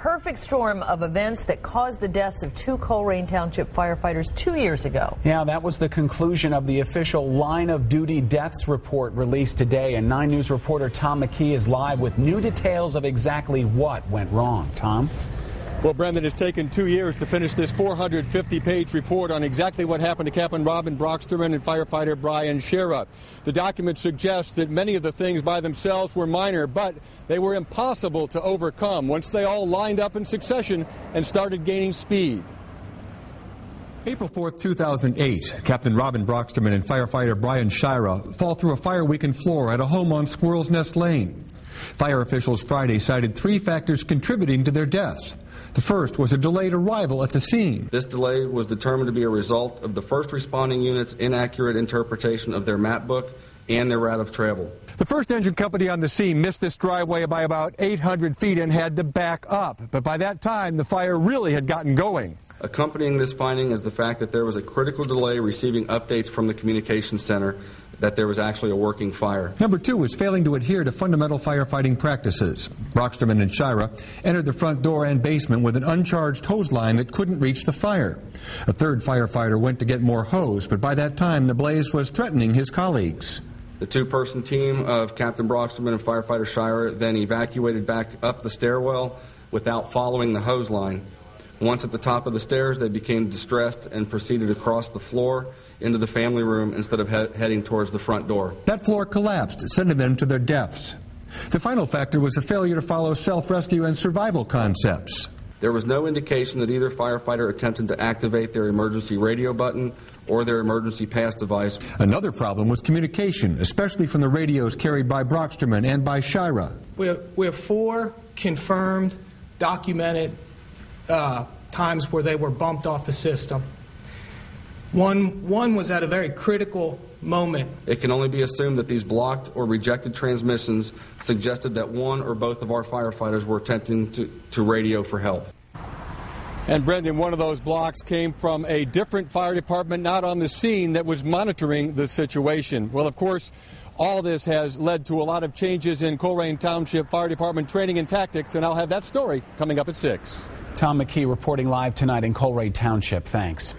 perfect storm of events that caused the deaths of 2 Colerain Township firefighters 2 years ago. Yeah, that was the conclusion of the official line of duty deaths report released today. And 9 News reporter Tom McKee is live with new details of exactly what went wrong. Tom? Well, Brendan, it's taken 2 years to finish this 450-page report on exactly what happened to Captain Robin Brocksterman and firefighter Brian Shera. The document suggests that many of the things by themselves were minor, but they were impossible to overcome once they all lined up in succession and started gaining speed. April 4th, 2008, Captain Robin Brocksterman and firefighter Brian Shera fall through a fire-weakened floor at a home on Squirrel's Nest Lane. Fire officials Friday cited 3 factors contributing to their deaths. The first was a delayed arrival at the scene. This delay was determined to be a result of the first responding unit's inaccurate interpretation of their map book and their route of travel. The first engine company on the scene missed this driveway by about 800 feet and had to back up. But by that time, the fire really had gotten going. Accompanying this finding is the fact that there was a critical delay receiving updates from the communications center that there was actually a working fire. Number 2 was failing to adhere to fundamental firefighting practices. Brocksterman and Shera entered the front door and basement with an uncharged hose line that couldn't reach the fire. A third firefighter went to get more hose, but by that time the blaze was threatening his colleagues. The 2-person team of Captain Brocksterman and firefighter Shera then evacuated back up the stairwell without following the hose line. Once at the top of the stairs, they became distressed and proceeded across the floor into the family room instead of heading towards the front door. That floor collapsed, sending them to their deaths. The final factor was a failure to follow self-rescue and survival concepts. There was no indication that either firefighter attempted to activate their emergency radio button or their emergency pass device. Another problem was communication, especially from the radios carried by Brocksterman and by Shera. We have 4 confirmed, documented times where they were bumped off the system. One was at a very critical moment. It can only be assumed that these blocked or rejected transmissions suggested that one or both of our firefighters were attempting to radio for help. And Brendan, one of those blocks came from a different fire department not on the scene that was monitoring the situation. Well, of course, all this has led to a lot of changes in Colerain Township Fire Department training and tactics, and I'll have that story coming up at 6. Tom McKee reporting live tonight in Colerain Township. Thanks.